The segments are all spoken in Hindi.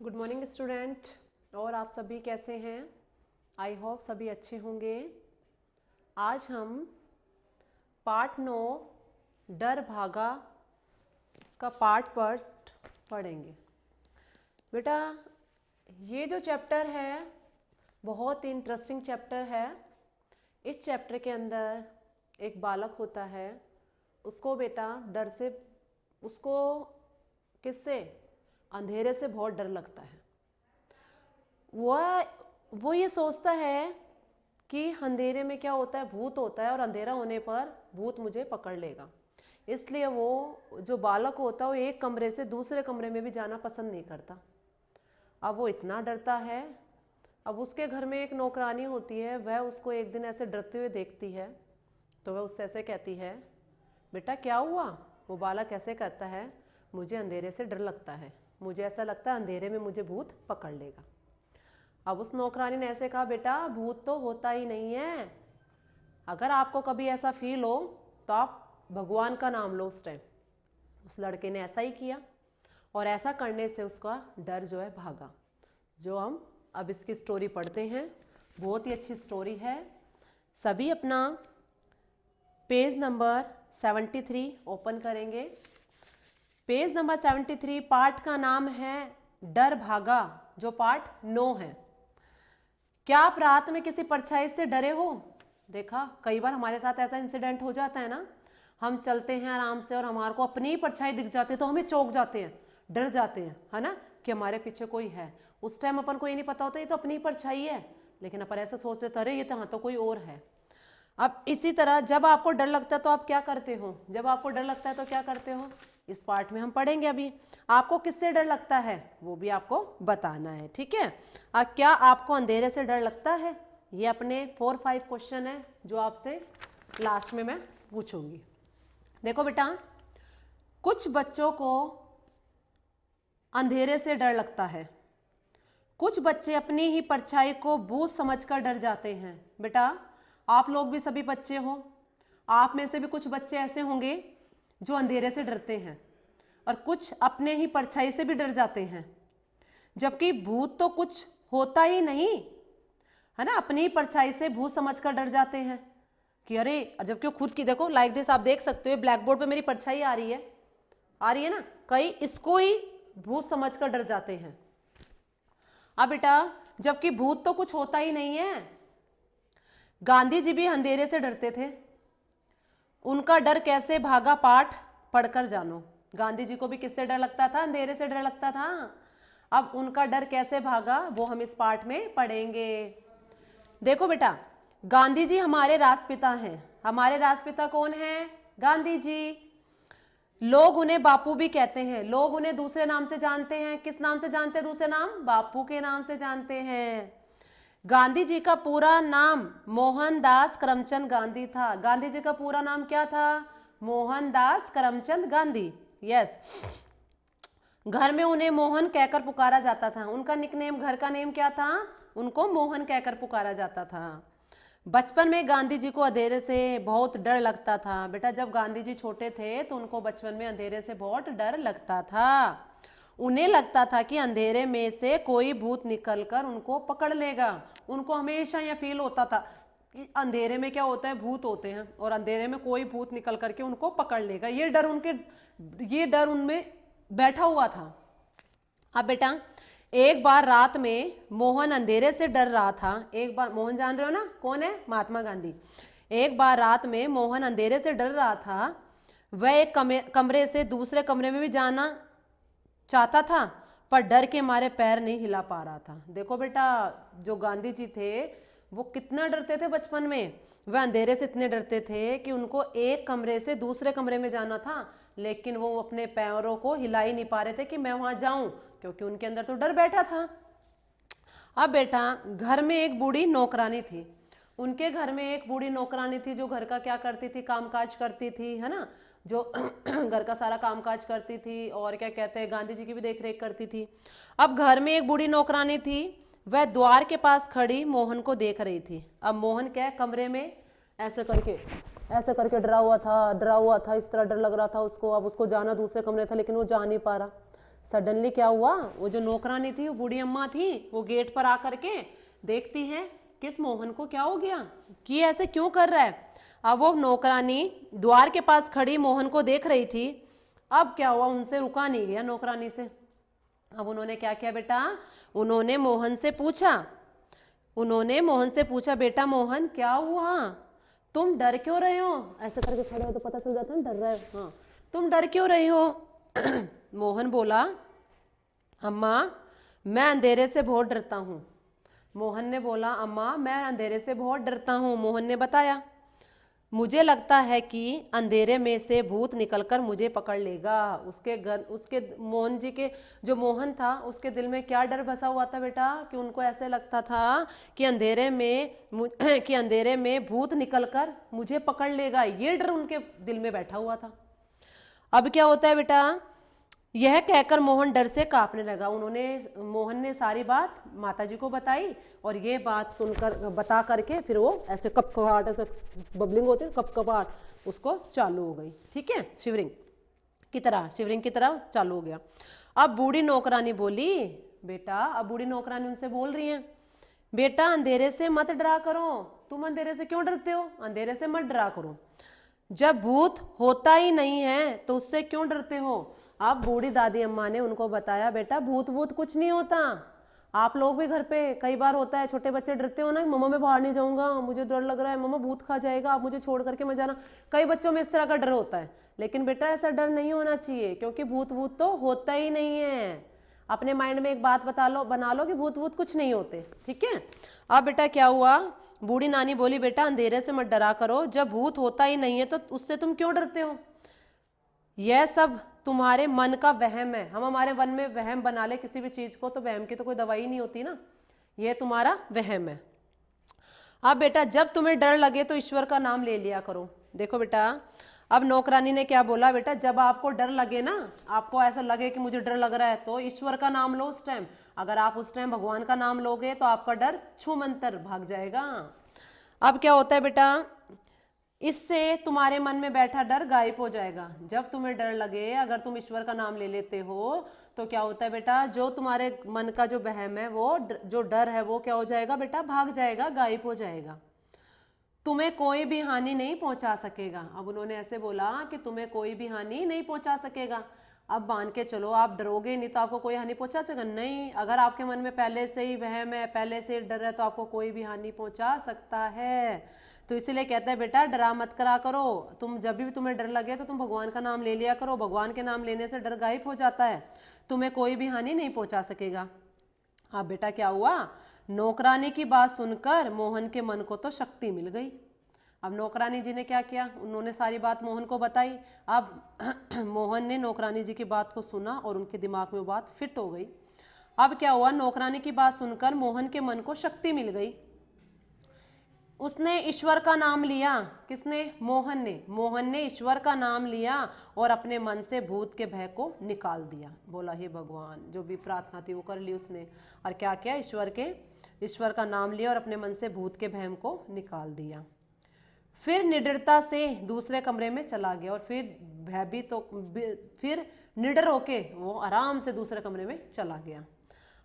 Good morning student. और आप सभी कैसे हैं? आई होप सभी अच्छे होंगे। आज हम पार्ट 9 डर भागा का पार्ट फर्स्ट पढ़ेंगे। बेटा ये जो चैप्टर है बहुत ही इंटरेस्टिंग चैप्टर है। इस चैप्टर के अंदर एक बालक होता है, उसको बेटा डर से, उसको किससे, अंधेरे से बहुत डर लगता है। वो ये सोचता है कि अंधेरे में क्या होता है, भूत होता है और अंधेरा होने पर भूत मुझे पकड़ लेगा। इसलिए वो जो बालक होता है वो एक कमरे से दूसरे कमरे में भी जाना पसंद नहीं करता। अब वो इतना डरता है। अब उसके घर में एक नौकरानी होती है, वह उसको एक दिन ऐसे डरते हुए देखती है तो वह उससे ऐसे कहती है, बेटा क्या हुआ? वो बालक ऐसे कहता है, मुझे अंधेरे से डर लगता है, मुझे ऐसा लगता है अंधेरे में मुझे भूत पकड़ लेगा। अब उस नौकरानी ने ऐसे कहा, बेटा भूत तो होता ही नहीं है, अगर आपको कभी ऐसा फील हो तो आप भगवान का नाम लो। उस टाइम उस लड़के ने ऐसा ही किया और ऐसा करने से उसका डर जो है भागा। जो हम अब इसकी स्टोरी पढ़ते हैं, बहुत ही अच्छी स्टोरी है। सभी अपना पेज नंबर 73 ओपन करेंगे। पेज नंबर 73 पार्ट का नाम है डर भागा, जो पार्ट 9 है। क्या आप रात में किसी परछाई से डरे हो? देखा कई बार हमारे साथ ऐसा इंसिडेंट हो जाता है ना, हम चलते हैं आराम से और हमारे को अपनी ही परछाई दिख जाती है तो हमें चौंक जाते हैं, डर जाते हैं, है ना, कि हमारे पीछे कोई है। उस टाइम अपन को ये नहीं पता होता ये तो अपनी ही परछाई है, लेकिन अपन ऐसा सोच लेते अरे ये तो हाँ तो कोई और है। अब इसी तरह जब आपको डर लगता है तो आप क्या करते हो? जब आपको डर लगता है तो क्या करते हो, इस पार्ट में हम पढ़ेंगे। अभी आपको किससे डर लगता है वो भी आपको बताना है, ठीक है। क्या आपको अंधेरे से डर लगता है? ये अपने 4-5 क्वेश्चन है जो आपसे लास्ट में मैं पूछूंगी। देखो बेटा, कुछ बच्चों को अंधेरे से डर लगता है, कुछ बच्चे अपनी ही परछाई को भूत समझकर डर जाते हैं। बेटा आप लोग भी सभी बच्चे हो, आप में से भी कुछ बच्चे ऐसे होंगे जो अंधेरे से डरते हैं और कुछ अपने ही परछाई से भी डर जाते हैं, जबकि भूत तो कुछ होता ही नहीं है ना, अपनी ही परछाई से भूत समझकर डर जाते हैं कि अरे, जबकि खुद की देखो लाइक दिस, आप देख सकते हो ब्लैक बोर्ड पे मेरी परछाई आ रही है ना, कई इसको ही भूत समझकर डर जाते हैं। अब बेटा जबकि भूत तो कुछ होता ही नहीं है। गांधी जी भी अंधेरे से डरते थे, उनका डर कैसे भागा पाठ पढ़कर जानो। गांधी जी को भी किससे डर लगता था? अंधेरे से डर लगता था। अब उनका डर कैसे भागा वो हम इस पाठ में पढ़ेंगे। देखो बेटा, गांधी जी हमारे राष्ट्रपिता हैं। हमारे राष्ट्रपिता कौन है? गांधी जी। लोग उन्हें बापू भी कहते हैं, लोग उन्हें दूसरे नाम से जानते हैं। किस नाम से जानते हैं? दूसरे नाम, बापू के नाम से जानते हैं। गांधी जी का पूरा नाम मोहनदास करमचंद गांधी था। गांधी जी का पूरा नाम क्या था? मोहनदास करमचंद गांधी। यस। घर में उन्हें मोहन कहकर पुकारा जाता था। उनका निकनेम, घर का नेम क्या था? उनको मोहन कहकर पुकारा जाता था। बचपन में गांधी जी को अंधेरे से बहुत डर लगता था। बेटा जब गांधी जी छोटे थे तो उनको बचपन में अंधेरे से बहुत डर लगता था। उन्हें लगता था कि अंधेरे में से कोई भूत निकलकर उनको पकड़ लेगा। उनको हमेशा यह फील होता था कि अंधेरे में क्या होता है, भूत होते हैं और अंधेरे में कोई भूत निकल करके उनको पकड़ लेगा। ये डर उनमें बैठा हुआ था। अब बेटा एक बार रात में मोहन अंधेरे से डर रहा था। एक बार, मोहन जान रहे हो ना कौन है? महात्मा गांधी। एक बार रात में मोहन अंधेरे से डर रहा था। वह एक कमरे से दूसरे कमरे में भी जाना चाहता था पर डर के मारे पैर नहीं हिला पा रहा था। देखो बेटा जो गांधी जी थे वो कितना डरते थे बचपन में। वह अंधेरे से इतने डरते थे कि उनको एक कमरे से दूसरे कमरे में जाना था, लेकिन वो अपने पैरों को हिला ही नहीं पा रहे थे कि मैं वहां जाऊं, क्योंकि उनके अंदर तो डर बैठा था। अब बेटा घर में एक बूढ़ी नौकरानी थी। उनके घर में एक बूढ़ी नौकरानी थी जो घर का क्या करती थी, कामकाज करती थी, है ना, जो घर का सारा कामकाज करती थी और क्या कहते हैं, गांधी जी की भी देख रेख करती थी। अब घर में एक बूढ़ी नौकरानी थी, वह द्वार के पास खड़ी मोहन को देख रही थी। अब मोहन क्या कमरे में ऐसे करके डरा हुआ था, इस तरह डर लग रहा था उसको। अब उसको जाना दूसरे कमरे था लेकिन वो जा नहीं पा रहा। सडनली क्या हुआ, वो जो नौकरानी थी, वो बूढ़ी अम्मा थी, वो गेट पर आकर के देखती है किस मोहन को क्या हो गया, कि ऐसे क्यों कर रहा है। अब वो नौकरानी द्वार के पास खड़ी मोहन को देख रही थी। अब क्या हुआ, उनसे रुका नहीं गया नौकरानी से। अब उन्होंने क्या किया बेटा, उन्होंने मोहन से पूछा, बेटा मोहन क्या हुआ, तुम डर क्यों रहे हो, ऐसे करके खड़े हो तो पता चल जाता है डर रहे हो, हाँ तुम डर क्यों रहे हो। मोहन बोला, अम्मा मैं अंधेरे से बहुत डरता हूँ। मोहन ने बोला, अम्मा मैं अंधेरे से बहुत डरता हूँ। मोहन ने बताया, मुझे लगता है कि अंधेरे में से भूत निकलकर मुझे पकड़ लेगा। उसके मोहन जी के जो मोहन था, उसके दिल में क्या डर बसा हुआ था बेटा, कि उनको ऐसे लगता था कि अंधेरे में भूत निकलकर मुझे पकड़ लेगा, ये डर उनके दिल में बैठा हुआ था। अब क्या होता है बेटा, यह कहकर मोहन डर से कांपने लगा। मोहन ने सारी बात माताजी को बताई, और ये बात सुनकर बता करके फिर वो ऐसे कपकपाहट, ऐसे बबलिंग होती है कपकपाहट, उसको चालू हो गई। ठीक है, शिवरिंग की तरह चालू हो गया। अब बूढ़ी नौकरानी बोली, बेटा, अब बूढ़ी नौकरानी उनसे बोल रही है, बेटा अंधेरे से मत डरा करो, तुम अंधेरे से क्यों डरते हो, अंधेरे से मत डरा करो, जब भूत होता ही नहीं है तो उससे क्यों डरते हो। अब बूढ़ी दादी अम्मा ने उनको बताया, बेटा भूत कुछ नहीं होता, आप लोग भी घर पे कई बार होता है, छोटे बच्चे डरते हो ना, मम्मा मैं बाहर नहीं जाऊंगा, मुझे डर लग रहा है, मम्मा भूत खा जाएगा, आप मुझे छोड़ करके मत जाना। कई बच्चों में इस तरह का डर होता है, लेकिन बेटा ऐसा डर नहीं होना चाहिए, क्योंकि भूत तो होता ही नहीं है। अपने माइंड में एक बात बना लो कि भूत कुछ नहीं होते। ठीक है, अब बेटा क्या हुआ, बूढ़ी नानी बोली, बेटा अंधेरे से मत डरा करो, जब भूत होता ही नहीं है तो उससे तुम क्यों डरते हो, यह सब तुम्हारे मन का वहम है। हम हमारे मन में वहम बना ले किसी भी चीज को, तो वहम की तो कोई दवाई नहीं होती ना, यह तुम्हारा वहम है। अब बेटा जब तुम्हें डर लगे तो ईश्वर का नाम ले लिया करो। देखो बेटा, अब नौकरानी ने क्या बोला, बेटा जब आपको डर लगे ना, आपको ऐसा लगे कि मुझे डर लग रहा है, तो ईश्वर का नाम लो उस टाइम। अगर आप उस टाइम भगवान का नाम लोगे तो आपका डर छूमंतर भाग जाएगा। अब क्या होता है बेटा, इससे तुम्हारे मन में बैठा डर गायब हो जाएगा। जब तुम्हें डर लगे, अगर तुम ईश्वर का नाम ले लेते हो, तो क्या होता है बेटा, जो तुम्हारे मन का जो वहम है, वो जो डर है, वो क्या हो जाएगा बेटा, भाग जाएगा, गायब हो जाएगा। तुम्हें कोई भी हानि नहीं पहुंचा सकेगा। अब उन्होंने ऐसे बोला कि तुम्हें कोई भी हानि नहीं पहुंचा सकेगा। अब मान के चलो आप डरोगे नहीं तो आपको कोई हानि पहुंचा सकेगा नहीं। अगर आपके मन में पहले से ही वहम है, पहले से डर है, तो आपको कोई भी हानि पहुंचा सकता है। तो इसीलिए कहता है बेटा डरा मत करा करो, तुम जब भी तुम्हें डर लगे तो तुम भगवान का नाम ले लिया करो, भगवान के नाम लेने से डर गायब हो जाता है, तुम्हें कोई भी हानि नहीं पहुंचा सकेगा। अब बेटा क्या हुआ, नौकरानी की बात सुनकर मोहन के मन को तो शक्ति मिल गई। अब नौकरानी जी ने क्या किया, उन्होंने सारी बात मोहन को बताई। अब मोहन ने नौकरानी जी की बात को सुना और उनके दिमाग में वो बात फिट हो गई। अब क्या हुआ, नौकरानी की बात सुनकर मोहन के मन को शक्ति मिल गई। उसने ईश्वर का नाम लिया। किसने, मोहन ने ईश्वर का नाम लिया और अपने मन से भूत के भय को निकाल दिया। बोला हे भगवान, जो भी प्रार्थना थी वो कर ली उसने। और क्या किया, ईश्वर का नाम लिया और अपने मन से भूत के भय को निकाल दिया। फिर निडरता से दूसरे कमरे में चला गया और फिर निडर होके वो आराम से दूसरे कमरे में चला गया।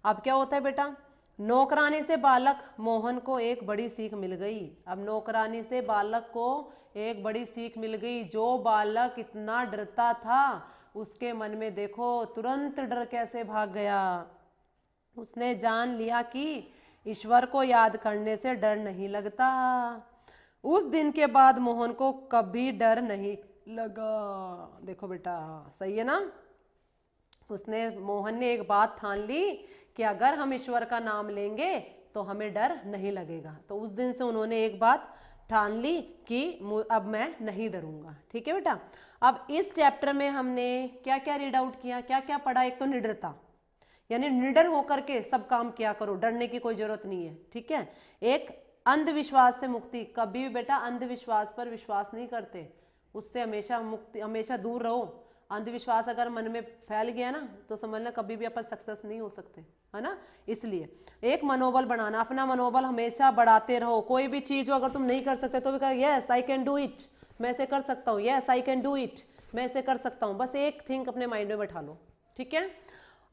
अब क्या होता है बेटा, नौकरानी से बालक मोहन को एक बड़ी सीख मिल गई। अब नौकरानी से बालक को एक बड़ी सीख मिल गई। जो बालक इतना डरता था, उसके मन में देखो तुरंत डर कैसे भाग गया। उसने जान लिया कि ईश्वर को याद करने से डर नहीं लगता। उस दिन के बाद मोहन को कभी डर नहीं लगा। देखो बेटा, सही है ना, मोहन ने एक बात ठान ली कि अगर हम ईश्वर का नाम लेंगे तो हमें डर नहीं लगेगा। तो उस दिन से उन्होंने एक बात ठान ली कि अब मैं नहीं डरूंगा। ठीक है बेटा, अब इस चैप्टर में हमने क्या क्या रीड आउट किया, क्या क्या पढ़ा। एक तो निडरता, यानी निडर होकर के सब काम किया करो, डरने की कोई जरूरत नहीं है। ठीक है, एक अंधविश्वास से मुक्ति। कभी भी बेटा अंधविश्वास पर विश्वास नहीं करते, उससे हमेशा दूर रहो। अंधविश्वास अगर मन में फैल गया ना, तो समझना कभी भी अपन सक्सेस नहीं हो सकते, है ना। इसलिए एक मनोबल बनाना, अपना मनोबल हमेशा बढ़ाते रहो। कोई भी चीज हो अगर तुम नहीं कर सकते तो भी कहो yes I can do it, मैं इसे कर सकता हूँ, yes I can do it, मैं इसे कर सकता हूँ। बस एक थिंक अपने माइंड में बैठा लो। ठीक है,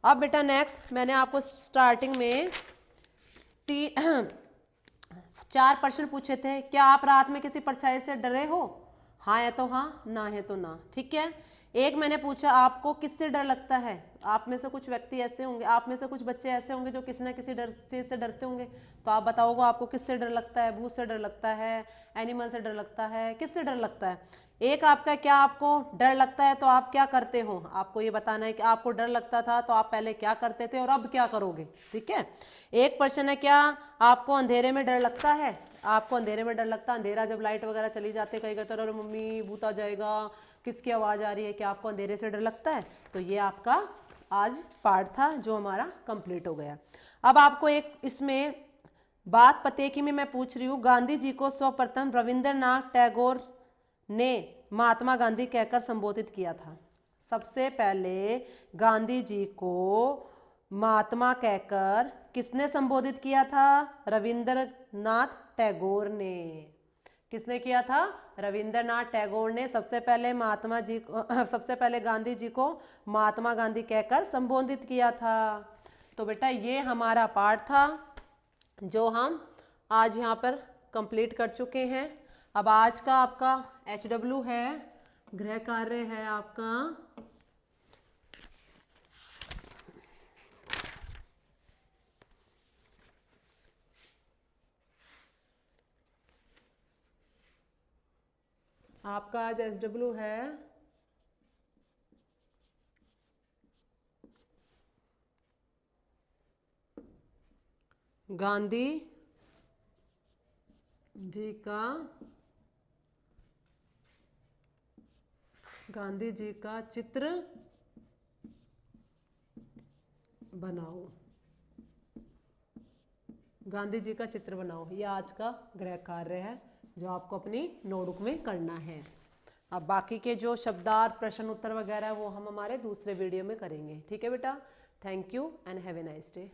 अब बेटा नेक्स्ट मैंने आपको स्टार्टिंग में 4 प्रश्न पूछे थे। क्या आप रात में किसी परछाई से डरे हो? हाँ है तो हाँ, ना है तो ना। ठीक है। एक मैंने पूछा आपको किससे डर लगता है? आप में से कुछ व्यक्ति ऐसे होंगे, आप में से कुछ बच्चे ऐसे होंगे जो किसी ना किसी डर चीज से डरते होंगे। तो आप बताओगे आपको किससे डर लगता है? भूत से डर लगता है, एनिमल से डर लगता है, किससे डर लगता है? एक आपका क्या आपको डर लगता है तो आप क्या करते हो? आपको ये बताना है कि आपको डर लगता था तो आप पहले क्या करते थे और अब क्या करोगे। ठीक है। एक प्रश्न है क्या आपको अंधेरे में डर लगता है? आपको अंधेरे में डर लगता है? अंधेरा जब लाइट वगैरह चली जाती है, कहीं कहते अरे मम्मी भूत आ जाएगा, किसकी आवाज़ आ रही है, क्या आपको अंधेरे से डर लगता है? तो ये आपका आज पार्ट था जो हमारा कंप्लीट हो गया। अब आपको एक इसमें बात पते की में मैं पूछ रही हूँ, गांधी जी को सर्वप्रथम रविंद्रनाथ टैगोर ने महात्मा गांधी कहकर संबोधित किया था। सबसे पहले गांधी जी को महात्मा कहकर किसने संबोधित किया था? रविंद्रनाथ टैगोर ने। किसने किया था? रविंद्रनाथ टैगोर ने सबसे पहले महात्मा जी को सबसे पहले गांधी जी को महात्मा गांधी कहकर संबोधित किया था। तो बेटा ये हमारा पार्ट था जो हम आज यहाँ पर कंप्लीट कर चुके हैं। अब आज का आपका HW है, गृह कार्य है आपका आज HW है गांधी जी का चित्र बनाओ। गांधी जी का चित्र बनाओ, ये आज का गृह कार्य है जो आपको अपनी नोटबुक में करना है। अब बाकी के जो शब्दार्थ प्रश्न उत्तर वगैरह वो हम हमारे दूसरे वीडियो में करेंगे। ठीक है बेटा, thank you and have a nice day.